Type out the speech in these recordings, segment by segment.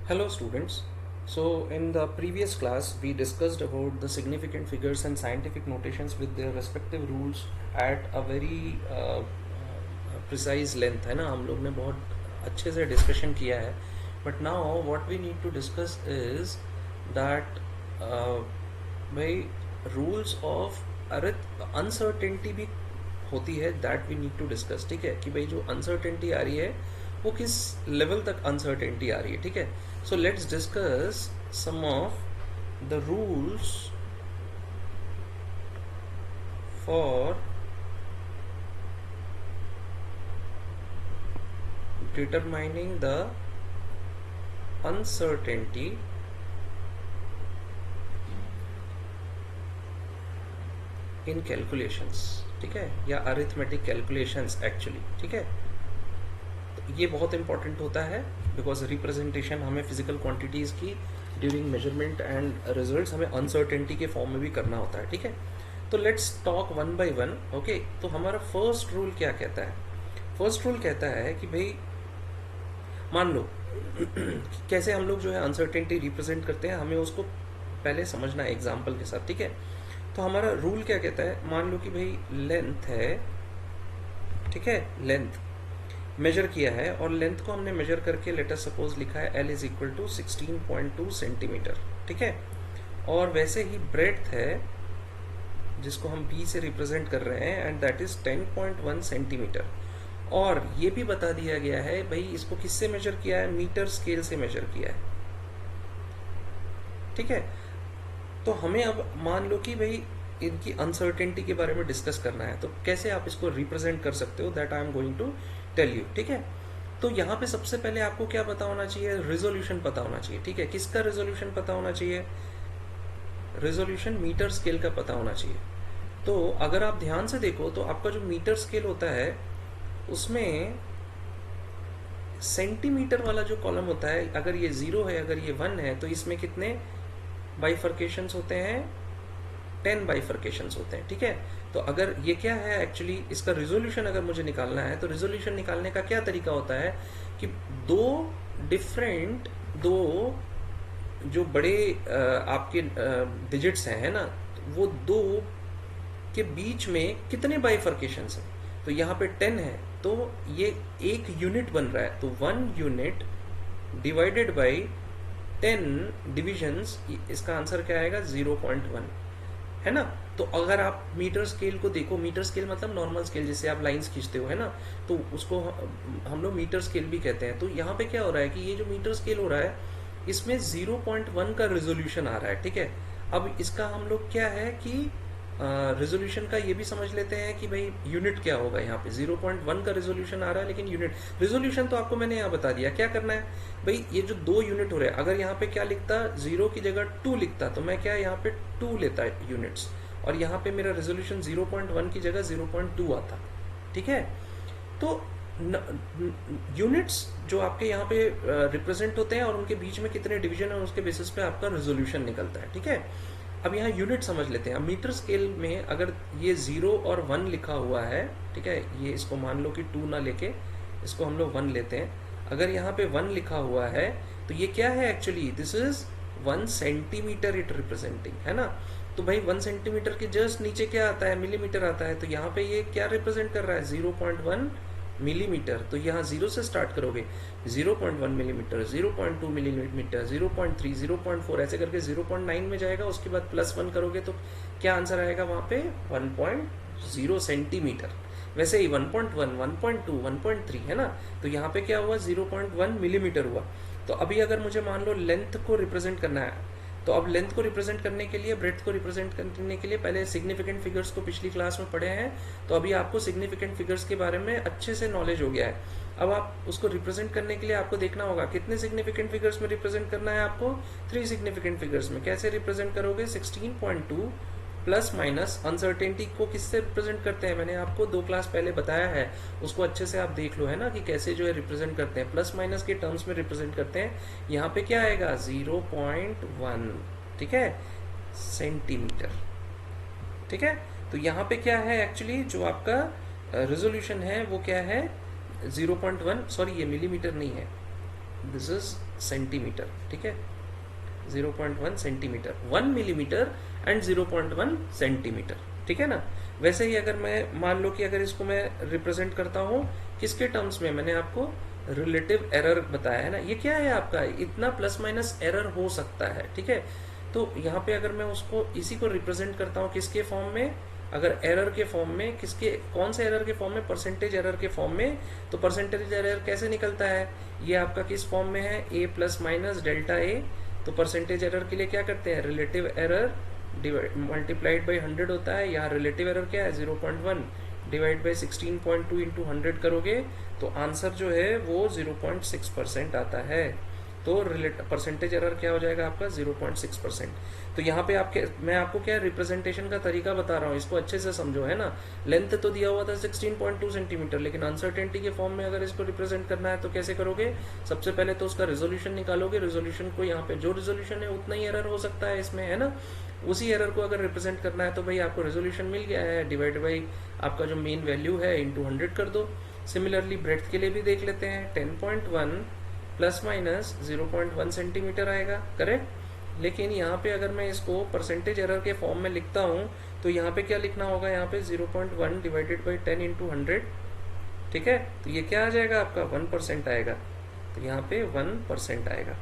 Hello students. So in the previous class we discussed about the significant figures and scientific notations with their respective rules at a very precise length है ना. हम लोग ने बहुत अच्छे से discussion किया है. But now what we need to discuss is that भाई रूल्स ऑफ अनसर्टेनिटी भी होती है. That we need to discuss. ठीक है कि भाई जो अनसर्टेनिटी आ रही है वो किस लेवल तक अनसर्टेनिटी आ रही है. ठीक है. So let's discuss some of the rules for determining the uncertainty in calculations. ठीक है, या अरिथमेटिक कैलकुलेशंस एक्चुअली. ठीक है, तो ये बहुत इंपॉर्टेंट होता है बिकॉज रिप्रेजेंटेशन हमें फिजिकल क्वांटिटीज़ की ड्यूरिंग मेजरमेंट एंड रिजल्ट्स हमें अनसर्टेनिटी के फॉर्म में भी करना होता है. ठीक है, तो let's talk one by one. Okay, तो हमारा फर्स्ट रूल क्या कहता है? फर्स्ट रूल कहता है कि भाई मान लो कैसे हम लोग जो है अनसर्टेनिटी रिप्रेजेंट करते हैं, हमें उसको पहले समझना है एग्जाम्पल के साथ. ठीक है, तो हमारा रूल क्या कहता है? मान लो कि भाई लेंथ है. ठीक है, लेंथ मेजर किया है और लेंथ को हमने मेजर करके लेटर सपोज लिखा है L is equal to 16.2 centimetre. ठीक है, और वैसे ही ब्रेड्थ है जिसको हम B से रिप्रेजेंट कर रहे हैं एंड दैट इज 10.1 सेंटीमीटर. और ये भी बता दिया गया है भाई इसको किससे मेजर किया है? मीटर स्केल से मेजर किया है. ठीक है, तो हमें अब मान लो कि भाई इनकी अनसर्टेनिटी के बारे में डिस्कस करना है, तो कैसे आप इसको रिप्रेजेंट कर सकते हो, that I am going to tell you. ठीक है, तो यहाँ पे सबसे पहले आपको क्या पता होना चाहिए? रेजोल्यूशन पता होना चाहिए. ठीक है, किसका रेजोल्यूशन पता होना चाहिए? रेजोल्यूशन मीटर स्केल का पता होना चाहिए. तो अगर आप ध्यान से देखो तो आपका जो मीटर स्केल होता है उसमें सेंटीमीटर वाला जो कॉलम होता है, अगर ये 0 है, अगर ये 1 है, तो इसमें कितने बाइफर्केशंस होते हैं? 10 बाइफर्केशंस होते हैं. ठीक है, तो अगर ये क्या है एक्चुअली, इसका रिजोल्यूशन अगर मुझे निकालना है तो रिजोल्यूशन निकालने का क्या तरीका होता है कि दो जो बड़े आपके डिजिट्स हैं, है ना, वो दो के बीच में कितने बाइफर्केशंस हैं? तो यहाँ पे 10 है तो ये एक यूनिट बन रहा है, तो 1 यूनिट डिवाइडेड बाई 10 डिविजन्स, इसका आंसर क्या आएगा? 0.1, है ना. तो अगर आप मीटर स्केल को देखो, मीटर स्केल मतलब नॉर्मल स्केल जिससे आप लाइंस खींचते हो, है ना, तो उसको हम लोग मीटर स्केल भी कहते हैं. तो यहाँ पे क्या हो रहा है कि ये जो मीटर स्केल हो रहा है इसमें 0.1 का रेजोल्यूशन आ रहा है. ठीक है, अब इसका हम लोग क्या है कि रेजोल्यूशन का ये भी समझ लेते हैं कि भाई यूनिट क्या होगा. यहाँ पे 0.1 का रेजोल्यूशन आ रहा है, लेकिन यूनिट रेजोल्यूशन तो आपको मैंने यहाँ बता दिया. क्या करना है भाई, ये जो 2 यूनिट हो रहे हैं, अगर यहाँ पे क्या लिखता, 0 की जगह 2 लिखता, तो मैं क्या यहाँ पे 2 लेता यूनिट्स, और यहाँ पे मेरा रेजोल्यूशन 0.1 की जगह 0.2 आता. ठीक है, तो यूनिट्स जो आपके यहाँ पे रिप्रेजेंट होते हैं और उनके बीच में कितने डिवीजन है उसके बेसिस पे आपका रेजोल्यूशन निकलता है. ठीक है, अब यहाँ यूनिट समझ लेते हैं. मीटर स्केल में अगर ये 0 और 1 लिखा हुआ है, ठीक है, ये इसको मान लो कि 2 ना लेके इसको हम लोग 1 लेते हैं. अगर यहाँ पे 1 लिखा हुआ है तो ये क्या है actually? This is 1 centimetre it representing, है ना. तो भाई 1 सेंटीमीटर के जस्ट नीचे क्या आता है? मिलीमीटर आता है. तो यहाँ पे ये क्या रिप्रेजेंट कर रहा है? 0.1 मिलीमीटर. तो यहाँ 0 से स्टार्ट करोगे, 0.1 मिलीमीटर, 0.2 मिलीमीटर, 0.3, 0.4, ऐसे करके 0.9 में जाएगा. उसके बाद +1 करोगे तो क्या आंसर आएगा वहाँ पे? 1.0 सेंटीमीटर. वैसे ही 1.1, 1.2, 1.3, है ना. तो यहाँ पे क्या हुआ? 0.1 मिलीमीटर हुआ. तो अभी अगर मुझे मान लो लेंथ को रिप्रेजेंट करना है, तो अब लेंथ को रिप्रेजेंट करने के लिए, ब्रेड्थ को रिप्रेजेंट करने के लिए पहले सिग्निफिकेंट फिगर्स को पिछली क्लास में पढ़े हैं, तो अभी आपको सिग्निफिकेंट फिगर्स के बारे में अच्छे से नॉलेज हो गया है. अब आप उसको रिप्रेजेंट करने के लिए आपको देखना होगा कितने सिग्निफिकेंट फिगर्स में रिप्रेजेंट करना है आपको? 3 सिग्निफिकेंट फिगर्स में. कैसे रिप्रेजेंट करोगे? 16.2 प्लस माइनस. अनसर्टेनिटी को किससे रिप्रेजेंट करते हैं? मैंने आपको 2 क्लास पहले बताया है, उसको अच्छे से आप देख लो, है ना, कि कैसे जो है रिप्रेजेंट करते हैं. प्लस माइनस के टर्म्स में रिप्रेजेंट करते हैं. यहाँ पे क्या आएगा? 0.1, ठीक है, सेंटीमीटर. ठीक है, तो यहाँ पे क्या है एक्चुअली जो आपका रेजोल्यूशन है वो क्या है? 0.1, सॉरी ये मिलीमीटर नहीं है, दिस इज सेंटीमीटर, ठीक है, 0.1 सेंटीमीटर, 1 मिलीमीटर एंड 0.1 सेंटीमीटर, ठीक है ना। वैसे ही अगर मैं मान लो कि अगर इसको मैं रिप्रेजेंट करता हूँ किसके टर्म्स में, मैंने आपको रिलेटिव एरर बताया है ना, ये क्या है आपका, इतना प्लस माइनस एरर हो सकता है, ठीक है। तो यहाँ पे अगर मैं उसको इसी को रिप्रेजेंट करता हूँ किसके फॉर्म में, अगर एरर के फॉर्म में, किसके, कौन से एरर के फॉर्म में, परसेंटेज एरर के फॉर्म में, तो परसेंटेज एरर कैसे निकलता है, ये आपका किस फॉर्म में है, ए प्लस माइनस डेल्टा ए। तो परसेंटेज एरर के लिए क्या करते हैं, रिलेटिव एरर मल्टीप्लाइड बाई 100 होता है, यहाँ रिलेटिव एरर क्या है 0.1 डिवाइड बाई 16.2 इंटू 100 करोगे तो आंसर जो है वो 0.6% आता है। तो परसेंटेज एरर क्या हो जाएगा आपका 0.6%। तो यहाँ पे आपके मैं आपको क्या रिप्रेजेंटेशन का तरीका बता रहा हूँ, इसको अच्छे से समझो, है ना। लेंथ तो दिया हुआ था 16.2 सेंटीमीटर, लेकिन अनसर्टेनिटी के फॉर्म में अगर इसको रिप्रेजेंट करना है तो कैसे करोगे, सबसे पहले तो उसका रेजोल्यूशन निकालोगे, रेजोल्यूशन को यहाँ पे जो रेजोल्यूशन है उतना ही एरर हो सकता है इसमें, है ना। उसी एरर को अगर रिप्रेजेंट करना है तो भाई आपको रेजोल्यूशन मिल गया है, डिवाइड बाई आपका जो मेन वैल्यू है इंटू 100 कर दो। सिमिलरली ब्रेड्थ के लिए भी देख लेते हैं, 10.1 प्लस माइनस 0.1 सेंटीमीटर आएगा, करेक्ट। लेकिन यहाँ पे अगर मैं इसको परसेंटेज एरर के फॉर्म में लिखता हूँ तो यहाँ पे क्या लिखना होगा, यहाँ पे 0.1 डिवाइडेड बाई 10 इंटू 100, ठीक है। तो ये क्या आ जाएगा आपका 1% आएगा, तो यहाँ पे 1% आएगा,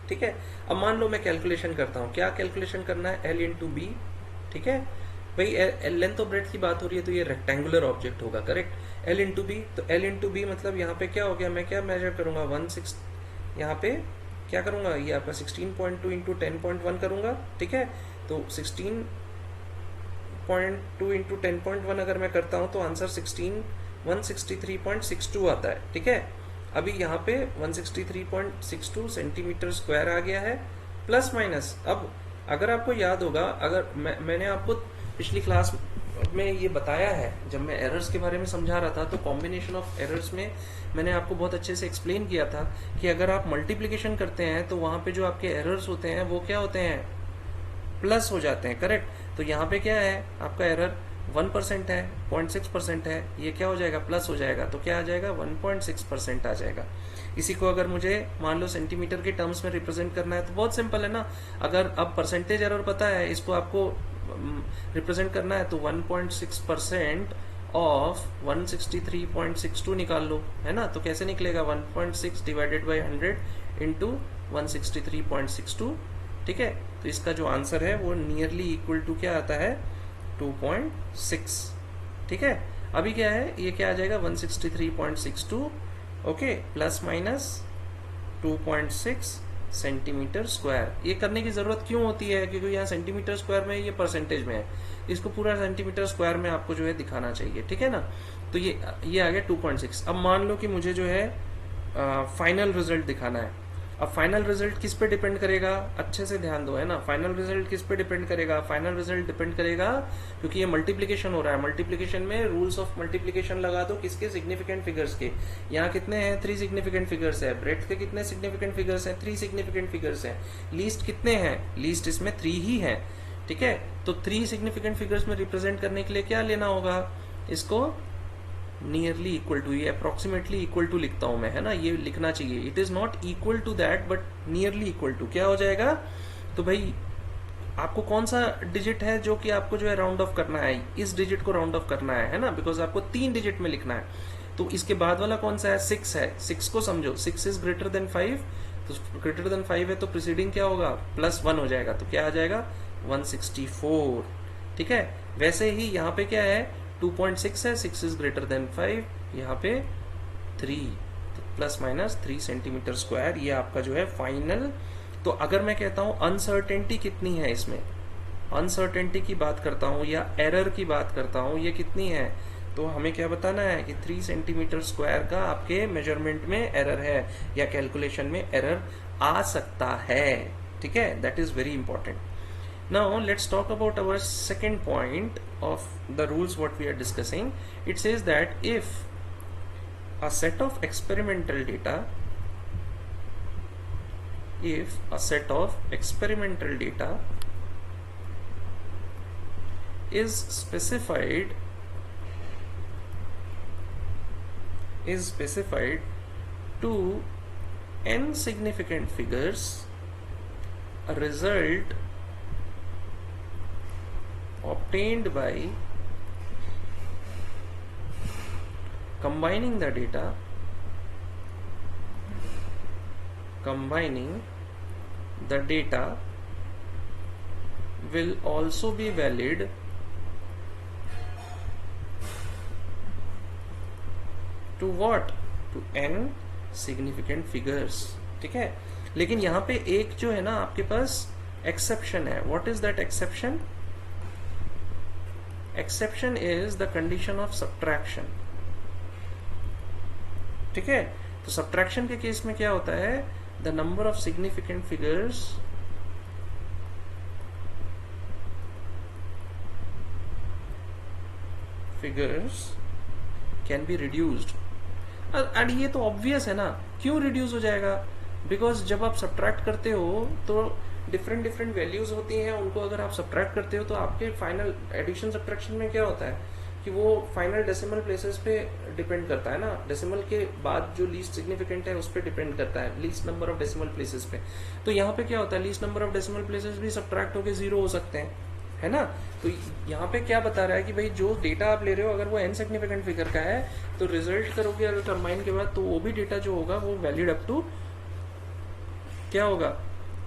ठीक है। अब मान लो मैं कैलकुलेशन करता हूँ, क्या कैलकुलेशन करना है, एल इंटू बी, ठीक है भाई। लेंथ ऑफ ब्रेड्थ की बात हो रही है तो ये रेक्टेंगुलर ऑब्जेक्ट होगा, करेक्ट। एल इंटू बी, तो एल इंटू बी मतलब यहाँ पे क्या हो गया, मैं क्या मेजर करूंगा 16, यहाँ पे क्या करूंगा, ये आपका 16.2 इंटू 10.1 करूंगा, ठीक है। तो 16.2 इंटू 10.1 अगर मैं करता हूँ तो आंसर 163.62 आता है, ठीक है। अभी यहाँ पे 163.62 सेंटीमीटर स्क्वायर आ गया है, प्लस माइनस। अब अगर आपको याद होगा, अगर मैंने आपको पिछली क्लास में ये बताया है, जब मैं एरर्स के बारे में समझा रहा था तो कॉम्बिनेशन ऑफ एरर्स में मैंने आपको बहुत अच्छे से एक्सप्लेन किया था कि अगर आप मल्टीप्लिकेशन करते हैं तो वहाँ पे जो आपके एरर्स होते हैं वो क्या होते हैं, प्लस हो जाते हैं, करेक्ट। तो यहाँ पे क्या है आपका एरर 1% है, 0.6% है, ये क्या हो जाएगा, प्लस हो जाएगा, तो क्या आ जाएगा 1.6% आ जाएगा। इसी को अगर मुझे मान लो सेंटीमीटर के टर्म्स में रिप्रेजेंट करना है तो बहुत सिंपल है ना। अगर अब परसेंटेज एरर पता है, इसको आपको रिप्रेजेंट करना है तो 1.6% ऑफ 163.62 निकाल लो, है ना। तो कैसे निकलेगा, 1.6 डिवाइडेड बाई 100 इंटू 163.62, ठीक है। तो इसका जो आंसर है वो नियरली इक्वल टू क्या आता है, 2.6, ठीक है। अभी क्या है, ये क्या आ जाएगा 163.62, okay, plus minus 2.6 centimetre square. ये करने की जरूरत क्यों होती है, क्योंकि यहाँ सेंटीमीटर स्क्वायर में, ये परसेंटेज में है, इसको पूरा सेंटीमीटर स्क्वायर में आपको जो है दिखाना चाहिए, ठीक है ना। तो ये आ गया 2.6। अब मान लो कि मुझे जो है फाइनल रिजल्ट दिखाना है। अब फाइनल रिजल्ट किस पे डिपेंड करेगा, अच्छे से ध्यान दो, है ना। फाइनल रिजल्ट किस पे डिपेंड करेगा, फाइनल रिजल्ट डिपेंड करेगा, क्योंकि ये मल्टीप्लिकेशन हो रहा है, मल्टीप्लिकेशन में रूल्स ऑफ मल्टीप्लिकेशन लगा दो किसके, सिग्निफिकेंट फिगर्स के। यहाँ कितने हैं, 3 सिग्निफिकेंट फिगर्स है। ब्रेड्थ के कितने सिग्निफिकेंट फिगर्स हैं, 3 सिग्निफिकेंट फिगर्स हैं। लीस्ट कितने हैं, लीस्ट इसमें 3 ही है, ठीक है। तो 3 सिग्निफिकेंट फिगर्स में रिप्रेजेंट करने के लिए क्या लेना होगा, इसको नियरली इक्वल टू, ये अप्रोक्सीमेटली इक्वल टू लिखता हूं मैं, है ना, ये लिखना चाहिए। It is not equal to that but nearly equal to क्या हो जाएगा। तो भाई आपको कौन सा डिजिट है जो कि आपको जो है राउंड ऑफ करना है, इस डिजिट को राउंड ऑफ करना है ना, बिकॉज आपको 3 डिजिट में लिखना है। तो इसके बाद वाला कौन सा है, 6 है। 6 को समझो, 6 इज ग्रेटर देन 5, तो ग्रेटर देन 5 है तो प्रीसीडिंग क्या होगा, +1 हो जाएगा, तो क्या आ जाएगा 164, ठीक है। वैसे ही यहाँ पे क्या है, 2.6 है, 6 इज ग्रेटर देन 5, यहाँ पे 3, तो प्लस माइनस 3 सेंटीमीटर स्क्वायर, ये आपका जो है फाइनल। तो अगर मैं कहता हूं अनसर्टेनिटी कितनी है इसमें, अनसर्टेनिटी की बात करता हूं या एरर की बात करता हूं, ये कितनी है, तो हमें क्या बताना है कि 3 सेंटीमीटर स्क्वायर का आपके मेजरमेंट में एरर है या कैलकुलेशन में एरर आ सकता है, ठीक है। That is very important. Now let's talk about our second point of the rules what we are discussing. It says that if a set of experimental data is specified to n significant figures, a result obtained by combining the data will also be valid to what? To n significant figures. ठीक है, लेकिन यहाँ पे एक जो है ना आपके पास एक्सेप्शन है. What is that exception? Exception is the condition of subtraction. ठीक है, तो सब्ट्रैक्शन के केस में क्या होता है? The number of significant figures can be reduced. And ये तो ऑब्वियस है ना, क्यों रिड्यूस हो जाएगा? बिकॉज जब आप सब्ट्रैक्ट करते हो तो डिफरेंट वैल्यूज होती हैं, उनको अगर आप सब्ट्रैक्ट करते हो तो आपके फाइनल एडिशन सब्ट्रैक्शन में क्या होता है कि वो फाइनल डेसिमल प्लेसेस पे डिपेंड करता है ना. डेसिमल के बाद जो लीस्ट सिग्निफिकेंट है उस पर डिपेंड करता है, least number of decimal places पे. तो यहाँ पे क्या होता है, least number of decimal places भी सब्ट्रैक्ट होकर 0 हो सकते हैं, है ना. तो यहाँ पे क्या बता रहा है कि भाई जो डेटा आप ले रहे हो अगर वो n सिग्निफिकेंट फिगर का है तो रिजल्ट करोगे अगर कंबाइन के बाद तो वो भी डेटा जो होगा वो वैलिड अप टू क्या होगा?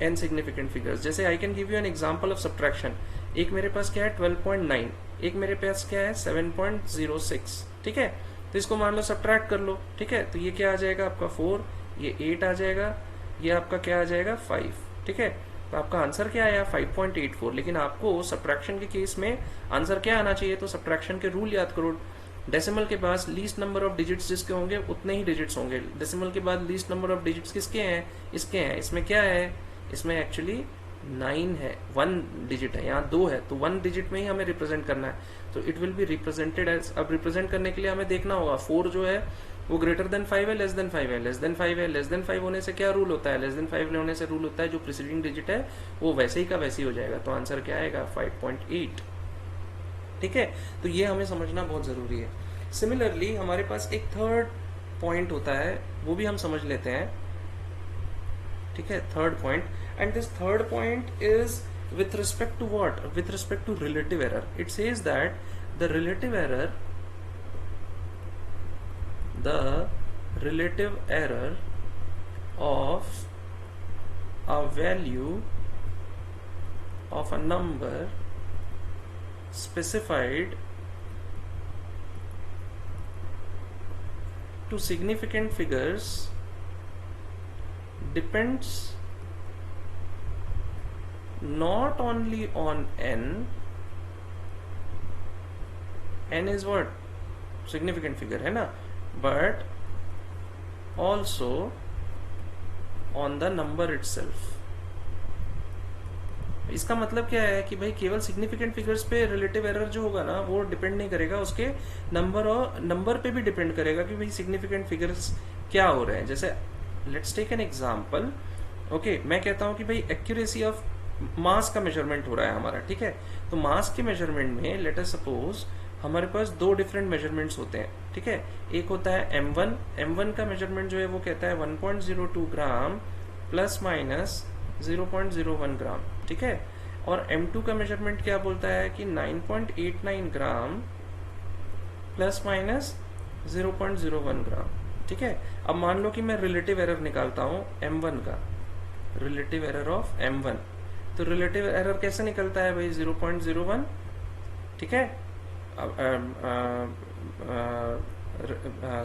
n significant figures. जैसे I can give you an example of subtraction. एक मेरे पास क्या है 12.9, एक मेरे पास क्या है 7.06. ठीक है, तो इसको मान लो सब्ट्रैक्ट कर लो. ठीक है, तो ये क्या आ जाएगा आपका 4, ये 8 आ जाएगा, ये आपका क्या आ जाएगा 5. ठीक है, तो आपका आंसर क्या आया 5.84. लेकिन आपको सब्ट्रैक्शन के केस में आंसर क्या आना चाहिए? तो सब्ट्रैक्शन के रूल याद करो. डेसिमल के पास लीस्ट नंबर ऑफ डिजिट्स जिसके होंगे उतने ही डिजिट्स होंगे. डेसिमल के बाद लीस्ट नंबर ऑफ डिजिट्स किसके हैं? इसके हैं. इसमें क्या है? इसमें एक्चुअली 9 है, 1 डिजिट है, यहाँ 2 है, तो 1 डिजिट में ही हमें रिप्रेजेंट करना है. तो it will be represented as. अब रिप्रेजेंट करने के लिए हमें देखना होगा 4 जो है वो ग्रेटर देन 5 है, लेस देन 5 है, लेस देन 5 है. लेस देन 5 होने से क्या रूल होता है? लेस देन 5 होने से रूल होता है जो प्रीसीडिंग डिजिट है वो वैसे ही का वैसे ही हो जाएगा. तो आंसर क्या आएगा 5.8. ठीक है, तो ये हमें समझना बहुत जरूरी है. सिमिलरली हमारे पास एक थर्ड पॉइंट होता है, वो भी हम समझ लेते हैं. ठीक है, third point. And this third point is with respect to what? With respect to relative error. It says that the relative error of a value of a number specified to significant figures depends not only on n is what? Significant figure है ना, but also on the number itself. इसका मतलब क्या है कि भाई केवल significant figures पे रिलेटिव एरर जो होगा ना वो डिपेंड नहीं करेगा, उसके नंबर और नंबर पे भी डिपेंड करेगा कि भाई सिग्निफिकेंट फिगर्स क्या हो रहे हैं. जैसे let's take an example. Okay, मैं कहता हूं कि भाई एक्यूरेसी ऑफ मास का मेजरमेंट हो रहा है हमारा. ठीक है, तो मास के मेजरमेंट में लेट अस सपोज हमारे पास 2 डिफरेंट मेजरमेंट्स होते हैं. ठीक है, एक होता है m1 का मेजरमेंट जो है वो कहता है 1.02 ग्राम प्लस माइनस 0.01 ग्राम. ठीक है, और m2 का मेजरमेंट क्या बोलता है कि 9.89 ग्राम प्लस माइनस 0.01 ग्राम. ठीक है, अब मान लो कि मैं रिलेटिव एरर निकालता हूं m1 का, रिलेटिव एरर ऑफ m1. तो रिलेटिव एरर कैसे निकलता है भाई? 0.01. ठीक है,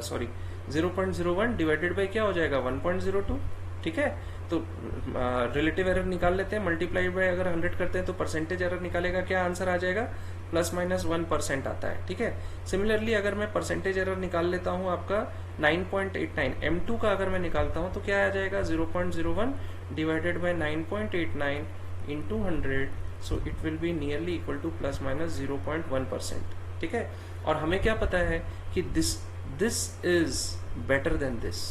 सॉरी 0.01 डिवाइडेड बाय क्या हो जाएगा 1.02. ठीक है, तो रिलेटिव एरर निकाल लेते हैं, मल्टीप्लाई बाय अगर 100 करते हैं तो परसेंटेज एरर निकालेगा, क्या आंसर आ जाएगा? प्लस माइनस 1% आता है. ठीक है, सिमिलरली अगर मैं परसेंटेज एरर निकाल लेता हूं आपका 9.89, m2 का अगर मैं निकालता हूं तो क्या आ जाएगा 0.01 divided by 9.89 into 100, so it will be nearly equal to plus minus 0.1%. ठीक है, और हमें क्या पता है कि this is better than this.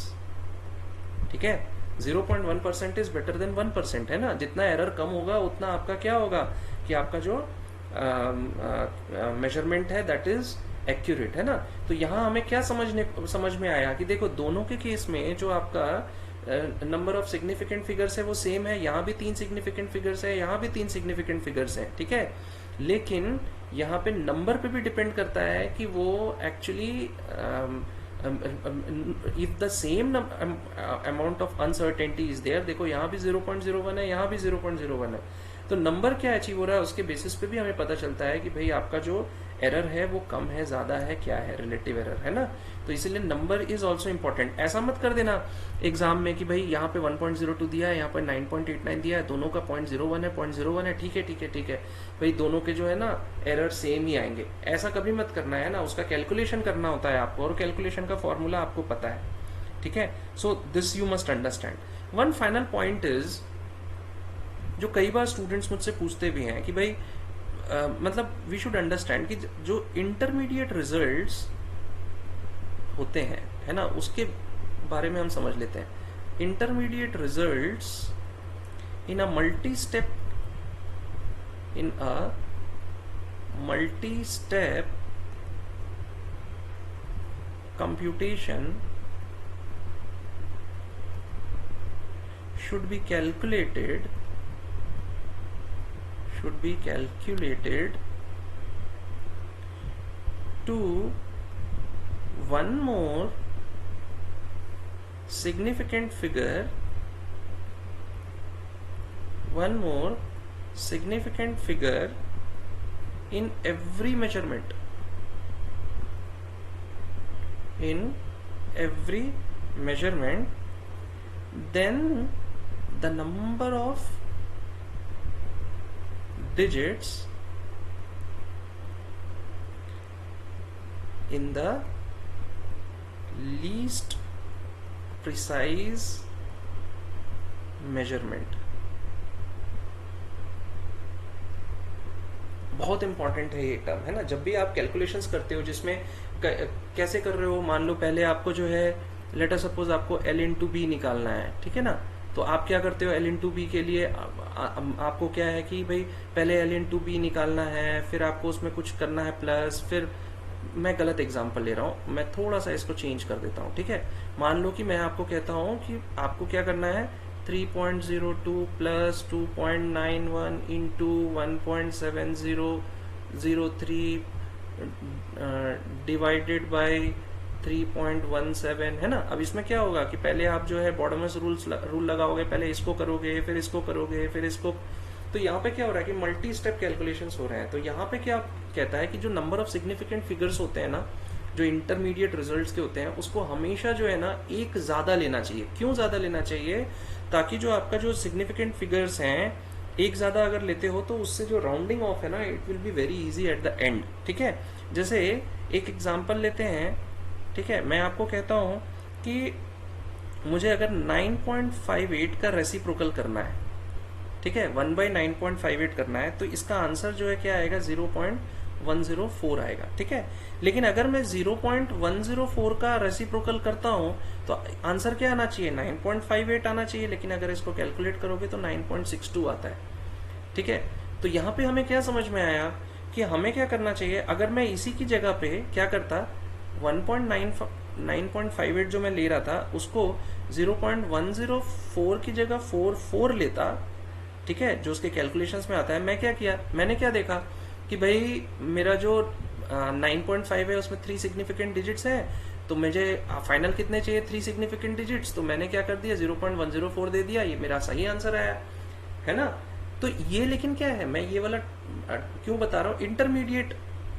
ठीक है, 0.1% is better than 1% है ना. जितना एरर कम होगा उतना आपका क्या होगा कि आपका जो मेजरमेंट है दैट इज एक्यूरेट, है ना. तो यहाँ हमें क्या समझ में आया कि देखो दोनों के केस में जो आपका नंबर ऑफ सिग्निफिकेंट फिगर्स है वो सेम है, यहाँ भी 3 सिग्निफिकेंट फिगर्स है, यहाँ भी 3 सिग्निफिकेंट फिगर्स हैं, ठीक है। लेकिन यहाँ पे नंबर पे भी डिपेंड करता है कि वो actually if the same amount of uncertainty is there, देखो यहाँ भी 0.01 है, यहाँ भी 0.01 है, तो नंबर क्या अचीव हो रहा है उसके बेसिस पे भी हमें पता चलता है कि भाई आपका जो एरर है वो कम है, ज्यादा है, क्या है, रिलेटिव एरर है ना। तो इसीलिए नंबर इज ऑल्सो इम्पोर्टेंट। ऐसा मत कर देना एग्जाम में कि भाई यहाँ पे 1.02 दिया है, यहाँ पे 9.89 दिया है, दोनों का 0.01 है, 0.01 है, ठीक है ठीक है ठीक है, भाई दोनों के जो है ना एरर सेम ही आएंगे, ऐसा कभी मत करना है ना। उसका कैलकुलेशन करना होता है आपको, और कैलकुलेशन का फॉर्मूला आपको पता है, ठीक है। So this you must understand. One final point is, जो कई बार स्टूडेंट्स मुझसे पूछते भी हैं कि भाई मतलब वी शुड अंडरस्टैंड कि जो इंटरमीडिएट रिजल्ट्स होते हैं, है ना, उसके बारे में हम समझ लेते हैं। Intermediate results in a multi step computation should be calculated to one more significant figure in every measurement, then the number of digits in the least precise measurement। बहुत इंपॉर्टेंट है ये टर्म, है ना। जब भी आप कैलकुलेशंस करते हो जिसमें कैसे कर रहे हो, मान लो पहले आपको जो है लेट अस सपोज आपको L इंटू बी निकालना है, ठीक है ना। तो आप क्या करते हो, L इंटू बी के लिए आपको क्या है कि भाई पहले L इंटू बी निकालना है, फिर आपको उसमें कुछ करना है प्लस, फिर मैं गलत एग्जांपल ले रहा हूँ, मैं थोड़ा सा इसको चेंज कर देता हूँ, ठीक है। मान लो कि मैं आपको कहता हूँ कि आपको क्या करना है, 3.02 प्लस 2.91 इंटू 1.7003 डिवाइडेड बाय 3.17, है ना। अब इसमें क्या होगा कि पहले आप जो है बॉडमस रूल लगाओगे, पहले इसको करोगे, फिर इसको करोगे, फिर इसको। तो यहाँ पे क्या हो रहा है कि मल्टी स्टेप कैलकुलेशंस हो रहे हैं। तो यहाँ पे क्या कहता है कि जो नंबर ऑफ सिग्निफिकेंट फिगर्स होते हैं ना, जो इंटरमीडिएट रिजल्ट्स के होते हैं, उसको हमेशा जो है ना एक ज्यादा लेना चाहिए। क्यों ज्यादा लेना चाहिए, ताकि जो आपका जो सिग्निफिकेंट फिगर्स हैं एक ज्यादा अगर लेते हो तो उससे जो राउंडिंग ऑफ है ना, it will be very easy at the end, ठीक है। जैसे एक एग्जांपल लेते हैं, ठीक है। मैं आपको कहता हूं कि मुझे अगर 9.58 का रेसिप्रोकल करना है, ठीक है, 1/9.58 करना है, तो इसका आंसर जो है क्या आएगा, 0.104 आएगा, ठीक है। लेकिन अगर मैं 0.104 का रेसिप्रोकल करता हूं तो आंसर क्या आना चाहिए, 9.58 आना चाहिए, लेकिन अगर इसको कैलकुलेट करोगे तो 9.62 आता है, ठीक है। तो यहाँ पे हमें क्या समझ में आया कि हमें क्या करना चाहिए, अगर मैं इसी की जगह पे क्या करता, 9.58 जो मैं ले रहा था उसको 0.104 की जगह 44 लेता, ठीक है, जो उसके कैलकुलेशंस में आता है। मैं क्या किया, मैंने क्या देखा कि भाई मेरा जो 9.5 है उसमें 3 सिग्निफिकेंट डिजिट्स हैं, तो मुझे फाइनल कितने चाहिए, 3 सिग्निफिकेंट डिजिट्स, तो मैंने क्या कर दिया, 0.104 दे दिया, ये मेरा सही आंसर आया, है ना। तो ये लेकिन क्या है, मैं ये वाला क्यों बता रहा हूँ, इंटरमीडिएट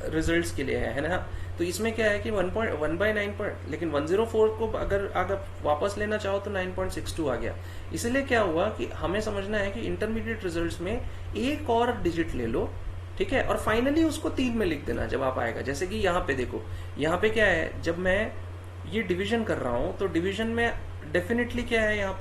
रिजल्ट्स के लिए है ना। तो इसमें क्या है कि 1/9, लेकिन 104 को अगर वापस लेना चाहो तो 9.62 आ गया। इसलिए क्या हुआ कि हमें समझना है कि इंटरमीडिएट रिजल्ट्स में एक और डिजिट ले लो, ठीक है, और फाइनली उसको 3 में लिख देना जब आप आएगा। जैसे कि यहाँ पे देखो, यहाँ पे क्या है, जब मैं ये डिवीजन कर रहा हूँ तो डिवीजन में डेफिनेटली क्या है, यहाँ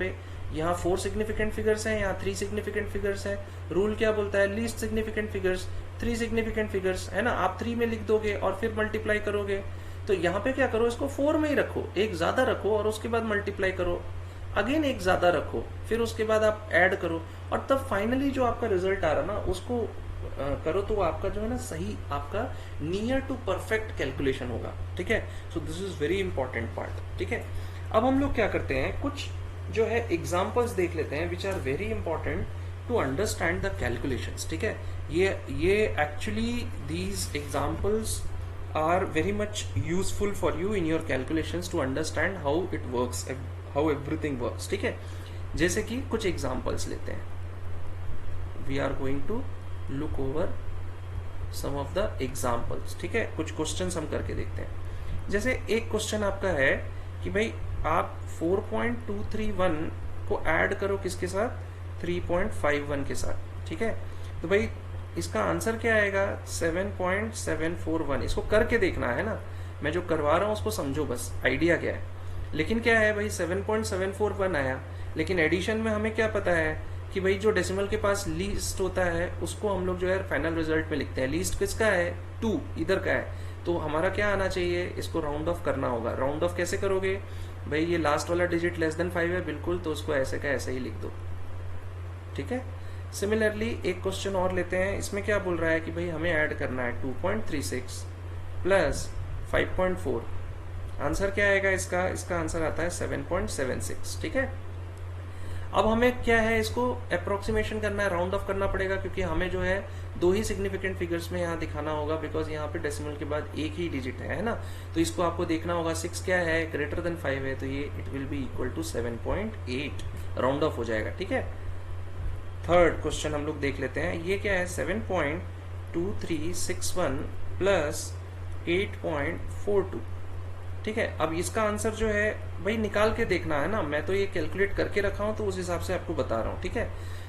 4 सिग्निफिकेंट फिगर्स हैं, यहाँ 3 सिग्निफिकेंट फिगर्स हैं। रूल क्या बोलता है, least significant figures 3 significant figures, है ना। आप 3 में लिख दोगे और फिर मल्टीप्लाई करोगे, तो यहाँ पे क्या करो, इसको 4 में ही रखो, एक ज्यादा रखो और उसके बाद मल्टीप्लाई करो, अगेन एक ज्यादा रखो, फिर उसके बाद आप ऐड करो, और तब फाइनली जो आपका रिजल्ट आ रहा ना उसको करो, तो आपका जो है ना सही, आपका नियर टू परफेक्ट कैलकुलेशन होगा, ठीक है। So this is very important part, ठीक है। अब हम लोग क्या करते हैं, कुछ जो है एग्जाम्पल्स देख लेते हैं which are very important to understand the calculations, ठीक है। ये actually these examples are very much useful for you in your calculations to understand how it works, how everything works, ठीक है। जैसे कि कुछ एग्जांपल्स लेते हैं, we are going to look over some of the examples, ठीक है। कुछ क्वेश्चंस हम करके देखते हैं। जैसे एक क्वेश्चन आपका है कि भाई आप 4.231 को ऐड करो किसके साथ, 3.51 के साथ, ठीक है। तो भाई इसका आंसर क्या आएगा, 7.741। इसको करके देखना है ना, मैं जो करवा रहा हूँ उसको समझो बस, आइडिया क्या है। लेकिन क्या है भाई 7.741 आया, लेकिन एडिशन में हमें क्या पता है कि भाई जो डेसिमल के पास लीस्ट होता है उसको हम लोग जो है फाइनल रिजल्ट में लिखते हैं। लीस्ट किसका है, 2 इधर का है, तो हमारा क्या आना चाहिए, इसको राउंड ऑफ करना होगा। राउंड ऑफ कैसे करोगे भाई, ये लास्ट वाला डिजिट लेस देन 5 है बिल्कुल, तो उसको ऐसे का ऐसे ही लिख दो, ठीक है। सिमिलरली एक क्वेश्चन और लेते हैं, इसमें क्या बोल रहा है कि भाई हमें ऐड करना है 2.36 प्लस 5.4। आंसर क्या आएगा इसका, इसका आंसर आता है 7.76, ठीक है। अब हमें क्या है, इसको अप्रोक्सीमेशन करना है, राउंड ऑफ करना पड़ेगा, क्योंकि हमें जो है 2 ही सिग्निफिकेंट फिगर्स में यहाँ दिखाना होगा, बिकॉज यहाँ पे डेसिमल के बाद एक ही डिजिट है ना। तो इसको आपको देखना होगा 6 क्या है, ग्रेटर देन 5 है, तो ये it will be equal to 7.8, round off हो जाएगा, ठीक है। थर्ड क्वेश्चन हम लोग देख लेते हैं, ये क्या है 7.2361 प्लस 8.42, ठीक है। अब इसका आंसर जो है भाई निकाल के देखना है ना, मैं तो ये कैलकुलेट करके रखा हूं तो उस हिसाब से आपको बता रहा हूं, ठीक है।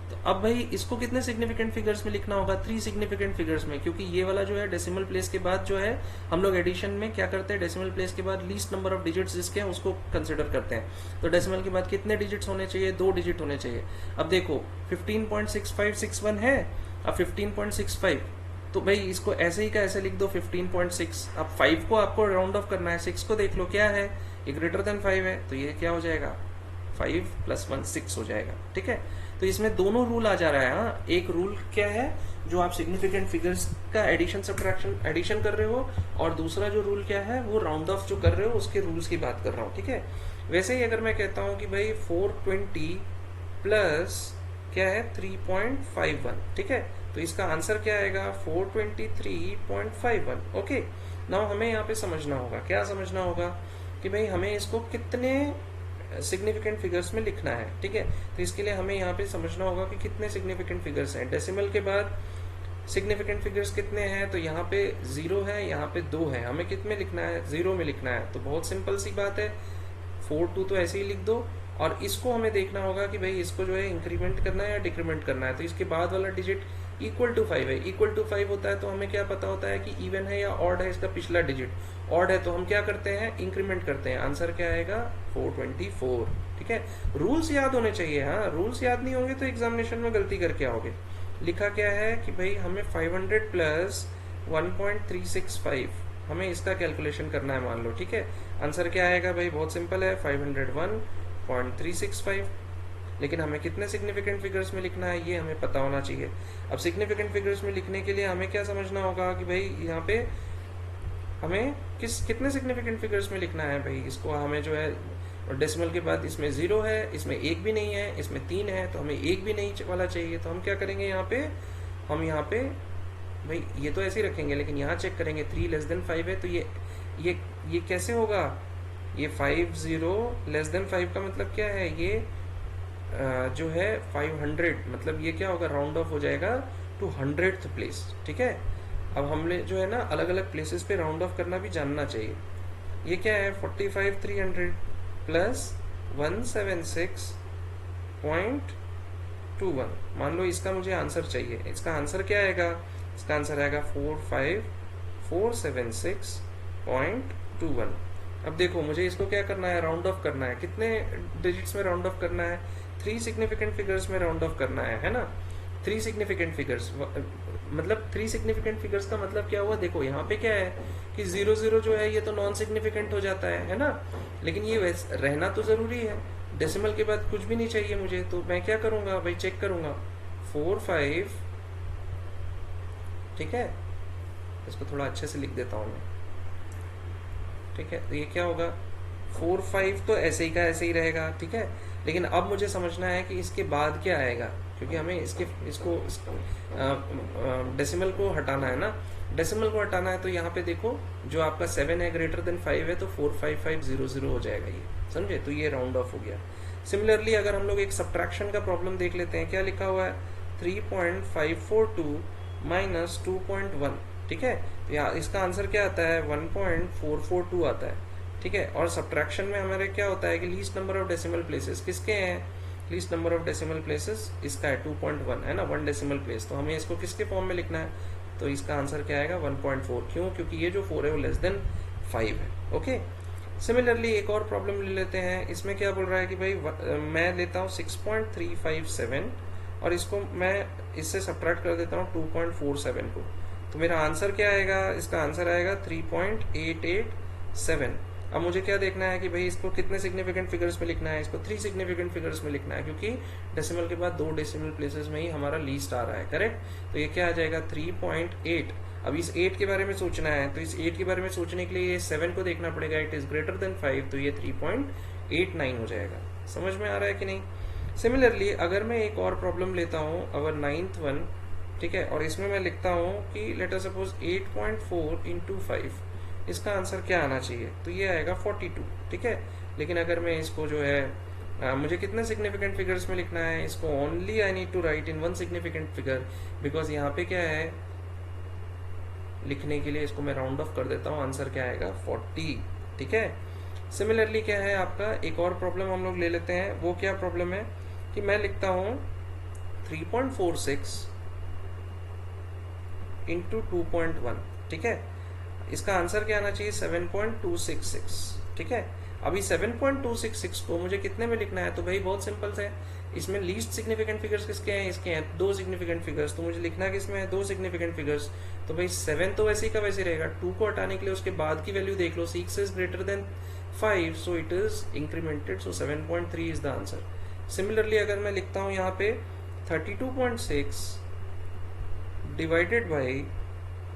तो अब भाई इसको कितने सिग्निफिकेंट फिगर्स में लिखना होगा, 3 सिग्निफिकेंट फिगर्स में, क्योंकि ये वाला जो है डेसिमल प्लेस के बाद जो है हम लोग एडिशन में क्या करते हैं, डेसिमल प्लेस के बाद लीस्ट नंबर ऑफ डिजिट्स जिसके हैं उसको कंसिडर करते हैं। तो डेसिमल के बाद कितने डिजिट्स होने चाहिए, 2 डिजिट होने चाहिए। अब देखो 15.6561 है, अब 15.65, तो भाई इसको ऐसे ही का ऐसे लिख दो 15.6। अब 5 को आपको राउंड ऑफ करना है, 6 को देख लो क्या है, ये ग्रेटर देन 5 है, तो ये क्या हो जाएगा 5 + 1 6 हो जाएगा, ठीक है। तो इसमें दोनों रूल आ जा रहा है। हाँ, एक रूल क्या है जो आप सिग्निफिकेंट फिगर्स का एडिशन सब्ट्रैक्शन एडिशन कर रहे हो, और दूसरा जो रूल क्या है वो राउंड ऑफ जो कर रहे हो उसके रूल्स की बात कर रहा हूँ, ठीक है। वैसे ही अगर मैं कहता हूँ कि भाई 420 प्लस क्या है 3.51, ठीक है, तो इसका आंसर क्या आएगा 423.51। ओके, नाउ हमें यहाँ पे समझना होगा, क्या समझना होगा कि भाई हमें इसको कितने सिग्निफिकेंट फिगर्स में लिखना है, ठीक है। तो इसके लिए हमें यहाँ पे समझना होगा कि कितने सिग्निफिकेंट फिगर्स हैं। डेसिमल के बाद सिग्निफिकेंट फिगर्स कितने हैं, तो यहाँ पे 0 है, यहाँ पे 2 है, हमें कितने लिखना है, 0 में लिखना है। तो बहुत सिंपल सी बात है, 42 तो ऐसे ही लिख दो, और इसको हमें देखना होगा कि भाई इसको जो है इंक्रीमेंट करना है या डिक्रीमेंट करना है। तो इसके बाद वाला डिजिट इक्वल टू 5 है, इक्वल टू 5 होता है तो हमें क्या पता होता है कि इवन है या ऑड है, इसका पिछला डिजिट ऑड है, तो हम क्या करते हैं इंक्रीमेंट करते हैं। आंसर क्या आएगा 424, ठीक है। रूल्स याद होने चाहिए, हाँ, रूल्स याद नहीं होंगे तो एग्जामिनेशन में गलती करके आओगे। लिखा क्या है कि भाई हमें 500 प्लस 1.365 हमें इसका कैलकुलेशन करना है, मान लो, ठीक है। आंसर क्या आएगा भाई, बहुत सिंपल है, 501.365। लेकिन हमें कितने सिग्निफिकेंट फिगर्स में लिखना है ये हमें पता होना चाहिए। अब सिग्निफिकेंट फिगर्स में लिखने के लिए हमें क्या समझना होगा कि भाई यहाँ पे हमें कितने सिग्निफिकेंट फिगर्स में लिखना है। भाई इसको हमें जो है डेसिमल के बाद इसमें 0 है, इसमें 1 भी नहीं है, इसमें 3 है, तो हमें 1 भी नहीं वाला चाहिए। तो हम क्या करेंगे यहाँ पे, हम यहाँ पे भाई ये तो ऐसे ही रखेंगे, लेकिन यहाँ चेक करेंगे 3 लेस देन 5 है, तो ये कैसे होगा, ये 50 लेस देन 5 का मतलब क्या है, ये जो है 500, मतलब ये क्या होगा, राउंड ऑफ हो जाएगा टू 100th प्लेस, ठीक है। अब हमने जो है ना अलग अलग प्लेसेस पे राउंड ऑफ करना भी जानना चाहिए। ये क्या है 45,300 प्लस 176.21, मान लो इसका मुझे आंसर चाहिए। इसका आंसर क्या आएगा, इसका आंसर आएगा 45,476.21। अब देखो मुझे इसको क्या करना है, राउंड ऑफ करना है। कितने डिजिट्स में राउंड ऑफ करना है, 3 सिग्निफिकेंट फिगर्स में राउंड ऑफ करना है ना। 3 सिग्निफिकेंट फिगर्स मतलब 3 सिग्निफिकेंट फिगर्स का मतलब क्या हुआ, देखो यहाँ पे क्या है कि 0 जो है ये तो नॉन सिग्निफिकेंट हो जाता है ना। लेकिन ये रहना तो जरूरी है, डेसिमल के बाद कुछ भी नहीं चाहिए मुझे, तो मैं क्या करूंगा भाई, चेक करूंगा 45, ठीक है। इसको थोड़ा अच्छे से लिख देता हूं मैं, ठीक है। तो ये क्या होगा 4 5 तो ऐसे ही का ऐसे ही रहेगा, ठीक है। लेकिन अब मुझे समझना है कि इसके बाद क्या आएगा, क्योंकि हमें इसको डेसिमल को हटाना है ना। डेसिमल को हटाना है तो यहाँ पे देखो जो आपका 7 है ग्रेटर देन 5 है, तो 45500 हो जाएगा ये, समझे। तो ये राउंड ऑफ हो गया। सिमिलरली अगर हम लोग एक सब्ट्रैक्शन का प्रॉब्लम देख लेते हैं, क्या लिखा हुआ है 3.542 माइनस 2.1, ठीक है। तो यहाँ इसका आंसर क्या आता है 1442 आता है, ठीक है। और सब्ट्रैक्शन में हमारे क्या होता है कि least number of decimal places किसके हैं, least number of decimal places इसका है 2.1 है ना, 1 डेसिमल प्लेस। तो हमें इसको किसके फॉर्म में लिखना है, तो इसका आंसर क्या आएगा 1.4। क्यों, क्योंकि ये जो 4 है वो लेस देन 5 है, ओके। सिमिलरली एक और प्रॉब्लम ले लेते हैं। इसमें क्या बोल रहा है कि भाई मैं लेता हूँ 6.357 और इसको मैं इससे सब्ट्रैक्ट कर देता हूँ 2.47 को, तो मेरा आंसर क्या आएगा, इसका आंसर आएगा 3.887। अब मुझे क्या देखना है कि भाई इसको कितने सिग्निफिकेंट फिगर्स में लिखना है, इसको 3 सिग्निफिकेंट फिगर्स में लिखना है, क्योंकि डेसिमल के बाद 2 डेसिमल प्लेसेस में ही हमारा लीस्ट आ रहा है, करेक्ट। तो ये क्या आ जाएगा 3.8। अब इस 8 के बारे में सोचना है, तो इस 8 के बारे में सोचने के लिए ये 7 को देखना पड़ेगा, इट इज ग्रेटर देन 5, तो ये 3.89 हो जाएगा। समझ में आ रहा है कि नहीं। सिमिलरली अगर मैं एक और प्रॉब्लम लेता हूँ अवर 9th वन, ठीक है, और इसमें मैं लिखता हूँ कि लेट अस सपोज 8.4 इंटू 5, इसका आंसर क्या आना चाहिए, तो ये आएगा 42, ठीक है। लेकिन अगर मैं इसको जो है मुझे कितने सिग्निफिकेंट फिगर्स में लिखना है, इसको only I need to write in 1 significant figure, because यहाँ पे क्या है लिखने के लिए इसको मैं राउंड ऑफ कर देता हूँ, आंसर क्या आएगा 40, ठीक है। सिमिलरली क्या है आपका एक और प्रॉब्लम हम लोग ले लेते हैं। वो क्या प्रॉब्लम है कि मैं लिखता हूँ 3.46 इंटू 2.1, ठीक है। इसका आंसर क्या आना चाहिए 7.266, ठीक है। अभी 7.266 को मुझे कितने में लिखना है, तो भाई बहुत सिंपल है। इसमें लीस्ट सिग्निफिकेंट फिगर्स किसके हैं, इसके हैं 2 सिग्निफिकेंट फिगर्स, तो मुझे लिखना किसमें है 2 सिग्निफिकेंट फिगर्स। तो भाई 7 तो वैसे ही का वैसे रहेगा, 2 को हटाने के लिए उसके बाद की वैल्यू देख लो, 6 is greater than 5, so it is incremented, so 7.3 is the answer. Similarly अगर मैं लिखता हूँ यहाँ पे 32.6 डिवाइडेड बाई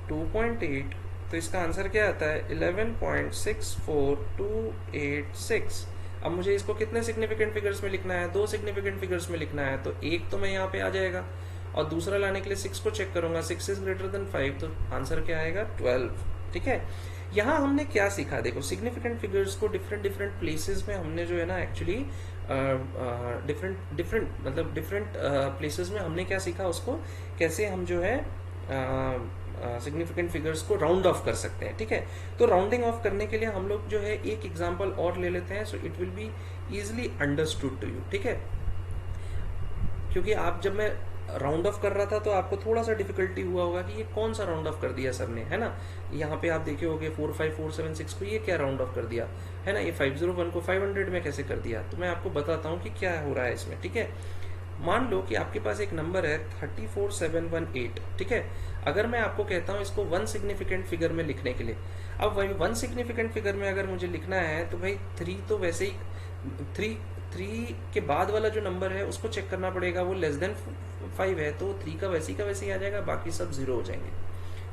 2.8, तो इसका आंसर क्या आता है 11.64286। अब मुझे इसको कितने सिग्निफिकेंट फिगर्स में लिखना है, 2 सिग्निफिकेंट फिगर्स में लिखना है, तो एक तो मैं यहाँ पे आ जाएगा और दूसरा लाने के लिए 6 को चेक करूंगा, 6 इज ग्रेटर देन 5, तो आंसर क्या आएगा 12, ठीक है। यहाँ हमने क्या सीखा, देखो सिग्निफिकेंट फिगर्स को डिफरेंट प्लेसेस में हमने जो है ना एक्चुअली डिफरेंट प्लेसेस में हमने क्या सीखा, उसको कैसे हम जो है सिग्निफिकेंट फिगर्स को राउंड ऑफ कर सकते हैं, ठीक है। तो राउंडिंग ऑफ करने के लिए हम लोग जो है एक एग्जांपल और ले लेते हैं, so it will be easily understood to you, ठीक है। क्योंकि आप जब मैं राउंड ऑफ कर रहा था तो आपको थोड़ा सा डिफिकल्टी हुआ होगा कि ये कौन सा राउंड ऑफ कर दिया सर ने, है ना। यहाँ पे आप देखे होगे 45476 को ये क्या राउंड ऑफ कर दिया है ना, ये 501 को 500 में कैसे कर दिया। तो मैं आपको बताता हूँ कि क्या हो रहा है इसमें, ठीक है। मान लो कि आपके पास एक नंबर है 34718, ठीक है। अगर मैं आपको कहता हूँ इसको 1 सिग्निफिकेंट फिगर में लिखने के लिए, अब वही 1 सिग्निफिकेंट फिगर में अगर मुझे लिखना है तो भाई 3 तो वैसे ही 3 के बाद वाला जो नंबर है उसको चेक करना पड़ेगा, वो लेस देन 5 है, तो 3 का वैसे ही आ जाएगा, बाकी सब 0 हो जाएंगे।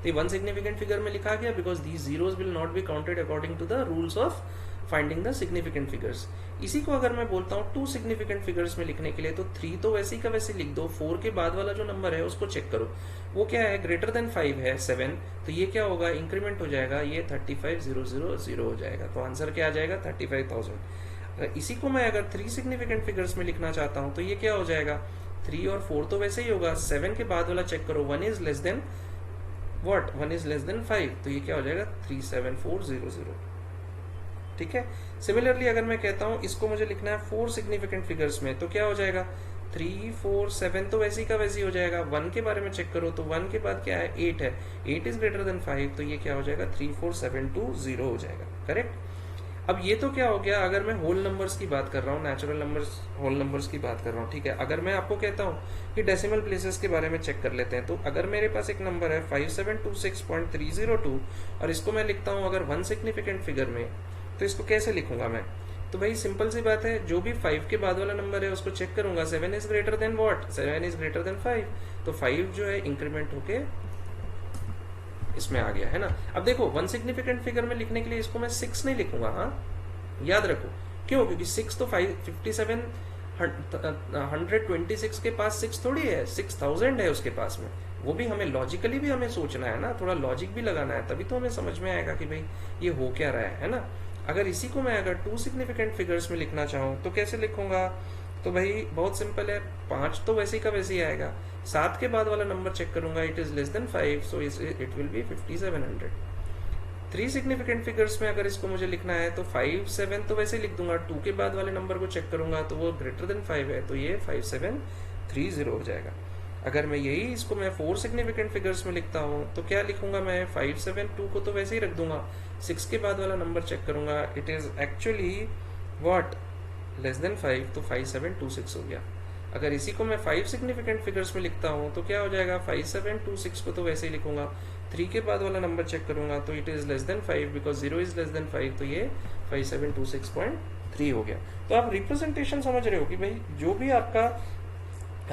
तो 1 सिग्निफिकेंट फिगर में लिखा गया because these zeros will not be counted according to the rules of finding the significant figures. इसी को अगर मैं बोलता हूँ 2 सिग्निफिकेंट फिगर्स में लिखने के लिए, तो 3 तो वैसे ही का वैसे लिख दो, 4 के बाद वाला जो नंबर है उसको चेक करो, वो क्या है ग्रेटर देन 5 है 7, तो ये क्या होगा इंक्रीमेंट हो जाएगा, ये 35000 हो जाएगा, तो आंसर क्या आ जाएगा 35,000। अगर इसी को मैं अगर 3 सिग्निफिकेंट फिगर्स में लिखना चाहता हूँ तो ये क्या हो जाएगा, 3 और 4 तो वैसे ही होगा, 7 के बाद वाला चेक करो, 1 is less than what, 1 is less than 5, तो ये क्या हो जाएगा 37400, ठीक है। सिमिलरली अगर मैं कहता हूं इसको मुझे लिखना है 4 सिग्निफिकेंट फिगर्स में, तो क्या हो जाएगा 3 4 7 तो वैसे ही का वैसे ही हो जाएगा। 1 के बारे में चेक करो तो 1 के बाद क्या है 8 है, 8 इज ग्रेटर देन 5, तो ये क्या हो जाएगा 34720 हो जाएगा, करेक्ट। अब ये तो क्या हो गया अगर मैं होल नंबर्स की बात कर रहा हूँ, नेचुरल नंबर्स होल नंबर्स की बात कर रहा हूँ, ठीक है। अगर मैं आपको कहता हूँ कि डेसिमल प्लेसेस के बारे में चेक कर लेते हैं, तो अगर मेरे पास एक नंबर है 5726.302 और इसको मैं लिखता हूँ अगर 1 सिग्निफिकेंट फिगर में, तो इसको कैसे लिखूंगा मैं, तो भाई सिंपल सी बात है, जो भी 5 के बाद वाला नंबर है उसको चेक करूंगा, 7 is greater than what, 7 is greater than 5, तो 5 जो है इंक्रीमेंट होके इसमें आ गया है ना। अब देखो 1 सिग्निफिकेंट फिगर में लिखने के लिए इसको मैं 6 नहीं लिखूंगा, हाँ याद रखो। क्यों? क्योंकि 6 तो 57 126 के पास 6 थोड़ी है, 6000 है उसके पास में। वो भी हमें लॉजिकली भी हमें सोचना है ना, थोड़ा लॉजिक भी लगाना है, तभी तो हमें समझ में आएगा कि भाई ये हो क्या रहा है ना। अगर इसी को मैं अगर टू सिग्निफिकेंट फिगर्स में लिखना चाहूँ तो कैसे लिखूंगा? तो भाई बहुत सिंपल है, 5 तो वैसे ही का वैसे ही आएगा, 7 के बाद वाला नंबर चेक करूंगा, it is less than 5, so it will B 5700। 3 significant figures में अगर इसको मुझे लिखना है तो 5 7 तो वैसे ही लिख दूंगा, 2 के बाद वाले नंबर को चेक करूंगा तो वो ग्रेटर देन 5 है, तो ये 5730 हो जाएगा। अगर मैं यही इसको मैं 4 सिग्निफिकेंट फिगर्स में लिखता हूँ तो क्या लिखूंगा मैं? 572 को तो वैसे ही रख दूंगा, 6 के बाद वाला नंबर चेक करूंगा, it is actually what? Less than 5, तो 5726 हो गया। अगर इसी को मैं 5 सिग्निफिकेंट फिगर्स में लिखता हूँ तो क्या हो जाएगा? 5726 को तो वैसे ही लिखूंगा, 3 के बाद वाला नंबर चेक करूंगा तो it is less than 5, because 0 is less than 5, तो ये 5726.3 हो गया। तो आप रिप्रेजेंटेशन समझ रहे हो कि भाई जो भी आपका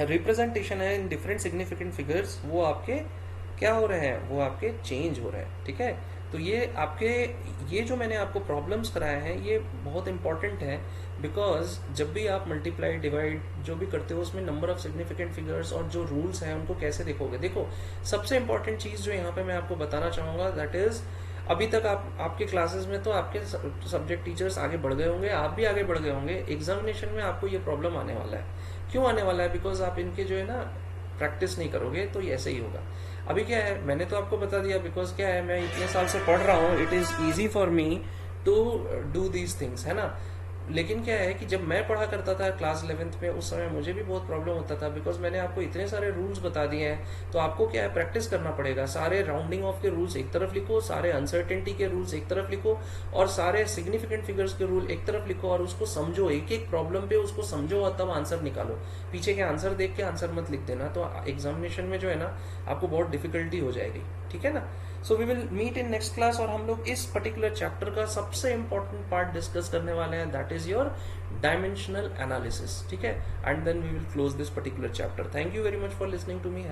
रिप्रेजेंटेशन है इन डिफरेंट सिग्निफिकेंट फिगर्स, वो आपके क्या हो रहे हैं? वो आपके चेंज हो रहे हैं, ठीक है। तो ये आपके, ये जो मैंने आपको प्रॉब्लम्स कराए हैं ये बहुत इंपॉर्टेंट है, बिकॉज जब भी आप मल्टीप्लाई डिवाइड जो भी करते हो उसमें नंबर ऑफ सिग्निफिकेंट फिगर्स और जो रूल्स हैं उनको कैसे देखोगे। देखो सबसे इंपॉर्टेंट चीज जो यहाँ पे मैं आपको बताना चाहूंगा, दैट इज अभी तक आपके क्लासेस में तो आपके सब्जेक्ट टीचर्स आगे बढ़ गए होंगे, आप भी आगे बढ़ गए होंगे, एग्जामिनेशन में आपको ये प्रॉब्लम आने वाला है। क्यों आने वाला है? बिकॉज आप इनके जो है ना प्रैक्टिस नहीं करोगे तो ये ऐसे ही होगा। अभी क्या है, मैंने तो आपको बता दिया, बिकॉज क्या है मैं इतने साल से पढ़ रहा हूँ, it is easy for me to do these things, है ना। लेकिन क्या है कि जब मैं पढ़ा करता था क्लास 11th में, उस समय मुझे भी बहुत प्रॉब्लम होता था, बिकॉज मैंने आपको इतने सारे रूल्स बता दिए हैं। तो आपको क्या है, प्रैक्टिस करना पड़ेगा। सारे राउंडिंग ऑफ के रूल्स एक तरफ लिखो, सारे अनसर्टेनिटी के रूल्स एक तरफ लिखो, और सारे सिग्निफिकेंट फिगर्स के रूल एक तरफ लिखो, और उसको समझो, एक एक प्रॉब्लम पे उसको समझो और तब आंसर निकालो। पीछे के आंसर देख के आंसर मत लिख देना, तो एग्जामिनेशन में जो है ना आपको बहुत डिफिकल्टी हो जाएगी, ठीक है ना। So we will meet in next class, और हम लोग इस पर्टिकुलर चैप्टर का सबसे इंपॉर्टेंट पार्ट डिस्कस करने वाले हैं, that is your dimensional analysis, ठीक है। And then we will close this particular chapter. Thank you very much for listening to me.